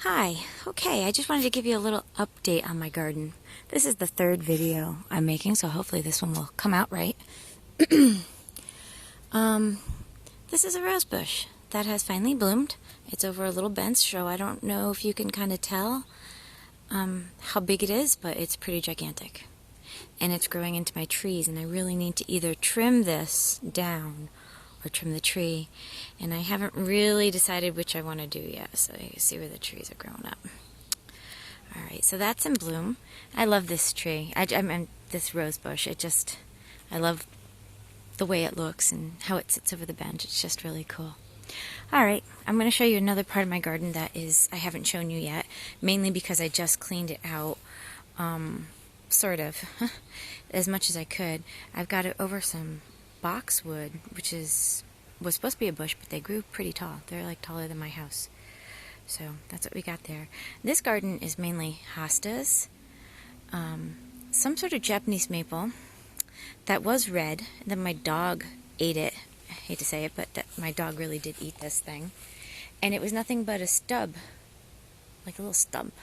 Hi, okay, I just wanted to give you a little update on my garden. This is the third video I'm making, so hopefully this one will come out right. This is a rose bush that has finally bloomed. It's over a little bench, so I don't know if you can kind of tell how big it is, but it's pretty gigantic. And it's growing into my trees, and I really need to either trim this down or trim the tree, and I haven't really decided which I want to do yet, so you can see where the trees are growing up. Alright, so that's in bloom. I love this tree. I mean, this rose bush. I love the way it looks and how it sits over the bench. It's just really cool. Alright, I'm going to show you another part of my garden that I haven't shown you yet, mainly because I just cleaned it out, sort of, as much as I could. I've got it over some boxwood, which was supposed to be a bush, but they grew pretty tall. They're like taller than my house. So that's what we got there. This garden is mainly hostas, some sort of Japanese maple that was red, and then my dog ate it. I hate to say it, but my dog really did eat this thing. And it was nothing but a stub, like a little stump,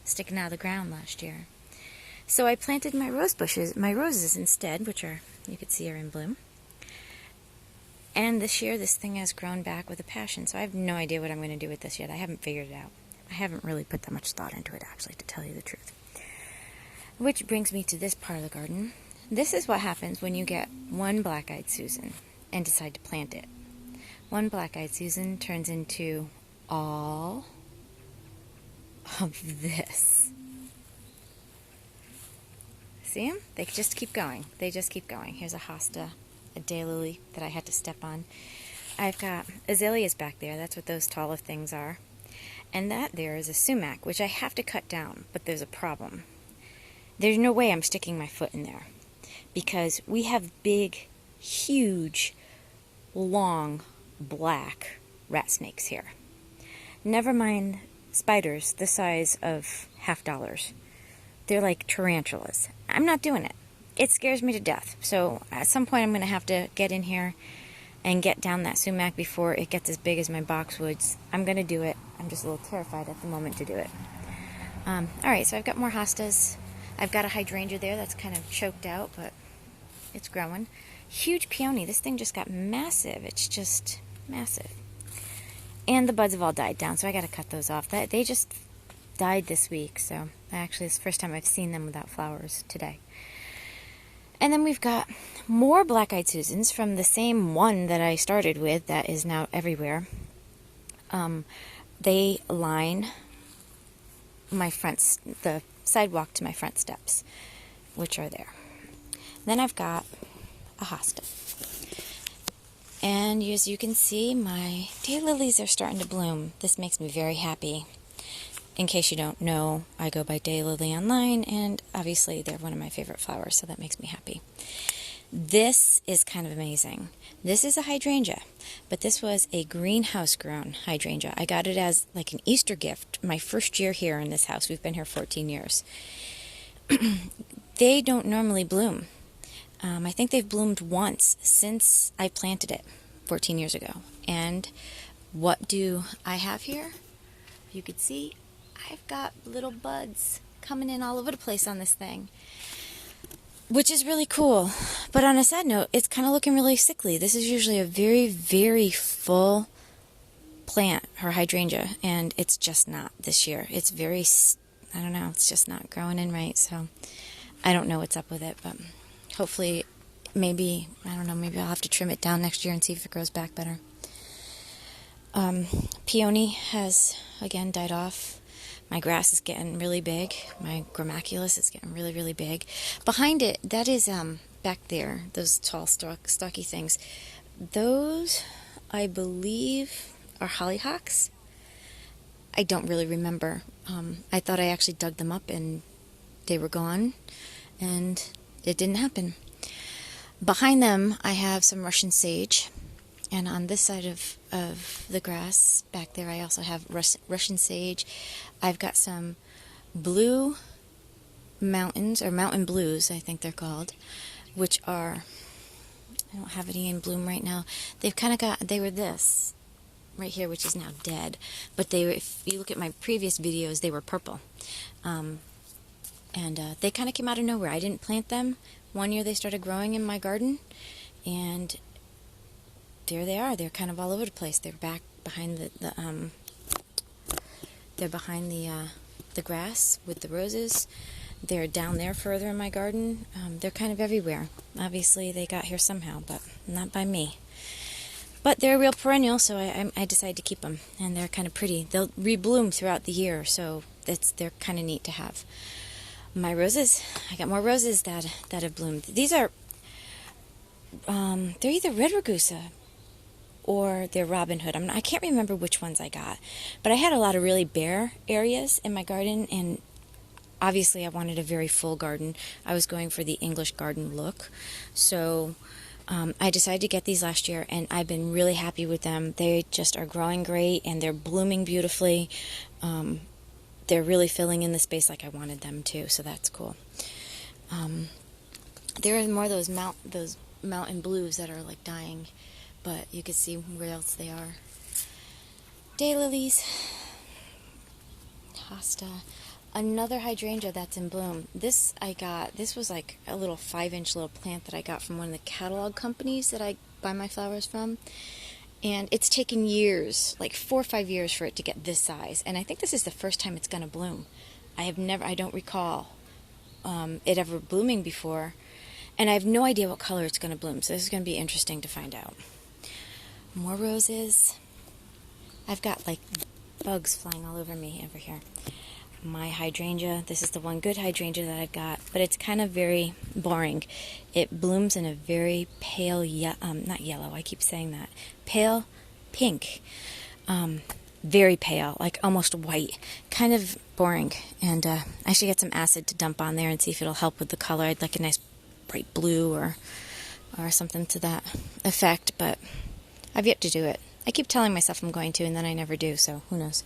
sticking out of the ground last year. So I planted my roses instead, which you could see are in bloom. And this year, this thing has grown back with a passion, so I have no idea what I'm going to do with this yet. I haven't figured it out. I haven't really put that much thought into it, actually, to tell you the truth. Which brings me to this part of the garden. This is what happens when you get one black-eyed Susan and decide to plant it. One black-eyed Susan turns into all of this. See them? They just keep going. They just keep going. Here's a hosta, a daylily that I had to step on. I've got azaleas back there. That's what those taller things are. And that there is a sumac, which I have to cut down, but there's a problem. There's no way I'm sticking my foot in there, because we have big, huge, long, black rat snakes here. Never mind spiders the size of $50. They're like tarantulas. I'm not doing it. It scares me to death. So at some point I'm going to have to get in here and get down that sumac before it gets as big as my boxwoods. I'm going to do it. I'm just a little terrified at the moment to do it. Alright, so I've got more hostas. I've got a hydrangea there that's kind of choked out, but it's growing. Huge peony. This thing just got massive. It's just massive. And the buds have all died down, so I got to cut those off. They just died this week, so actually it's the first time I've seen them without flowers today. And then we've got more black-eyed Susans from the same one that I started with that is now everywhere. They line the sidewalk to my front steps, which are there. Then I've got a hosta. And as you can see, my daylilies are starting to bloom. This makes me very happy. In case you don't know, I go by Daylily online, and obviously they're one of my favorite flowers, so that makes me happy. This is kind of amazing. This is a hydrangea, but this was a greenhouse-grown hydrangea. I got it as like an Easter gift my first year here in this house. We've been here 14 years. They don't normally bloom. I think they've bloomed once since I planted it 14 years ago. And what do I have here? You could see I've got little buds coming in all over the place on this thing, which is really cool. But on a side note, it's kind of looking really sickly. This is usually a very, very full plant, or hydrangea, and it's just not this year. It's very, I don't know, it's just not growing in right, so I don't know what's up with it, but hopefully, maybe, I don't know, maybe I'll have to trim it down next year and see if it grows back better. Peony has, again, died off. My grass is getting really big. My grammaculus is getting really, really big. Behind it, that is, back there, those tall, stocky things. Those, I believe, are hollyhocks. I don't really remember. I thought I actually dug them up and they were gone, and it didn't happen. Behind them, I have some Russian sage. And on this side of the grass, back there, I also have Russian sage. I've got some blue mountains, or mountain blues, I think they're called, which are, I don't have any in bloom right now. They've kind of got, they were this. right here, which is now dead. But they were, if you look at my previous videos, they were purple. They kind of came out of nowhere. I didn't plant them. One year they started growing in my garden, and there they are. They're kind of all over the place. They're back behind they're behind the grass with the roses. They're down there further in my garden. They're kind of everywhere. Obviously, they got here somehow, but not by me. But they're a real perennial, so I decided to keep them, and they're kind of pretty. They'll rebloom throughout the year, so they're kind of neat to have. My roses, I got more roses that have bloomed. These are, they're either red ragusa or they're Robin Hood. I can't remember which ones I got, but I had a lot of really bare areas in my garden, and obviously I wanted a very full garden. I was going for the English garden look, so I decided to get these last year, and I've been really happy with them. They just are growing great, and they're blooming beautifully. They're really filling in the space like I wanted them to, so that's cool. There are more of those mountain blues that are like dying, but you can see where else they are. Daylilies, hosta, another hydrangea that's in bloom. This was like a little 5-inch little plant that I got from one of the catalog companies that I buy my flowers from. And it's taken years, like 4 or 5 years for it to get this size. And I think this is the first time it's going to bloom. I don't recall it ever blooming before. And I have no idea what color it's going to bloom. So this is going to be interesting to find out. More roses. I've got like bugs flying all over me over here. My hydrangea, this is the one good hydrangea that I've got, but it's kind of very boring. It blooms in a very pale, not yellow, I keep saying that, pale pink, very pale, like almost white, kind of boring, and I should get some acid to dump on there and see if it'll help with the color. I'd like a nice bright blue or something to that effect, but I've yet to do it. I keep telling myself I'm going to, and then I never do, so who knows.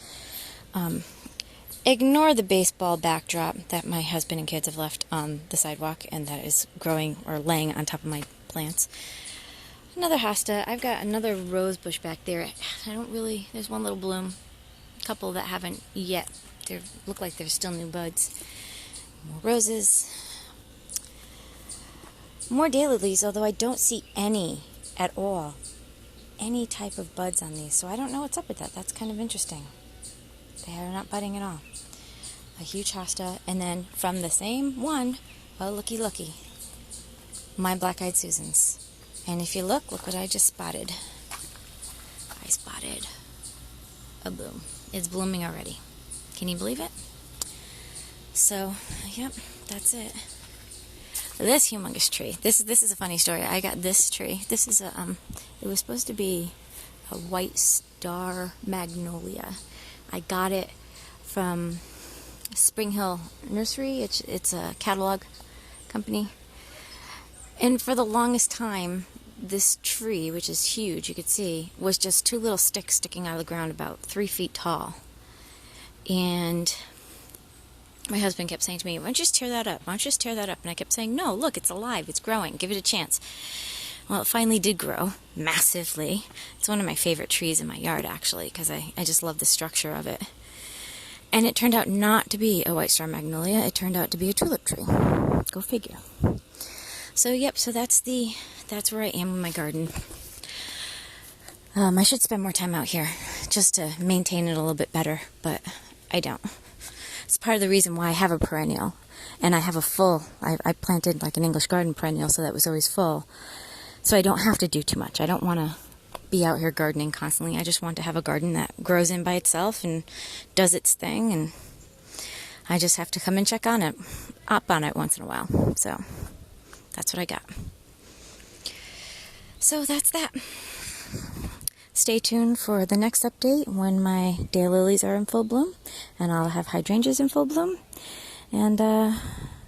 Ignore the baseball backdrop that my husband and kids have left on the sidewalk and that is growing or laying on top of my plants. Another hosta. I've got another rose bush back there. There's one little bloom. A couple that haven't yet. They look like they're still new buds. More roses. More daylilies, although I don't see any at all. Any type of buds on these, so I don't know what's up with that. That's kind of interesting. They are not budding at all. A huge hosta, and then from the same one, oh looky, my black-eyed Susans. And if you look what I just spotted. I spotted a bloom. It's blooming already. Can you believe it? So, yep, that's it. This humongous tree. This is a funny story. I got this tree. This is it was supposed to be a white star magnolia. I got it from Spring Hill Nursery. It's a catalog company. And for the longest time, this tree, which is huge, you could see, was just 2 little sticks sticking out of the ground about 3 feet tall. And my husband kept saying to me, why don't you just tear that up? Why don't you just tear that up? And I kept saying, no, look, it's alive. It's growing. Give it a chance. Well, it finally did grow massively. It's one of my favorite trees in my yard, actually, because I just love the structure of it. And it turned out not to be a white star magnolia. It turned out to be a tulip tree. Go figure. So, yep, so that's where I am in my garden. I should spend more time out here just to maintain it a little bit better, but I don't. It's part of the reason why I have a perennial. And I have a full, I planted like an English garden perennial, so that was always full. So I don't have to do too much. I don't want to be out here gardening constantly. I just want to have a garden that grows in by itself and does its thing, and I just have to come and check on it, up on it once in a while. So that's what I got. So that's that. Stay tuned for the next update when my daylilies are in full bloom, and I'll have hydrangeas in full bloom, and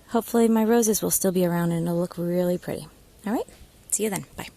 hopefully my roses will still be around and it'll look really pretty. All right? See you then. Bye.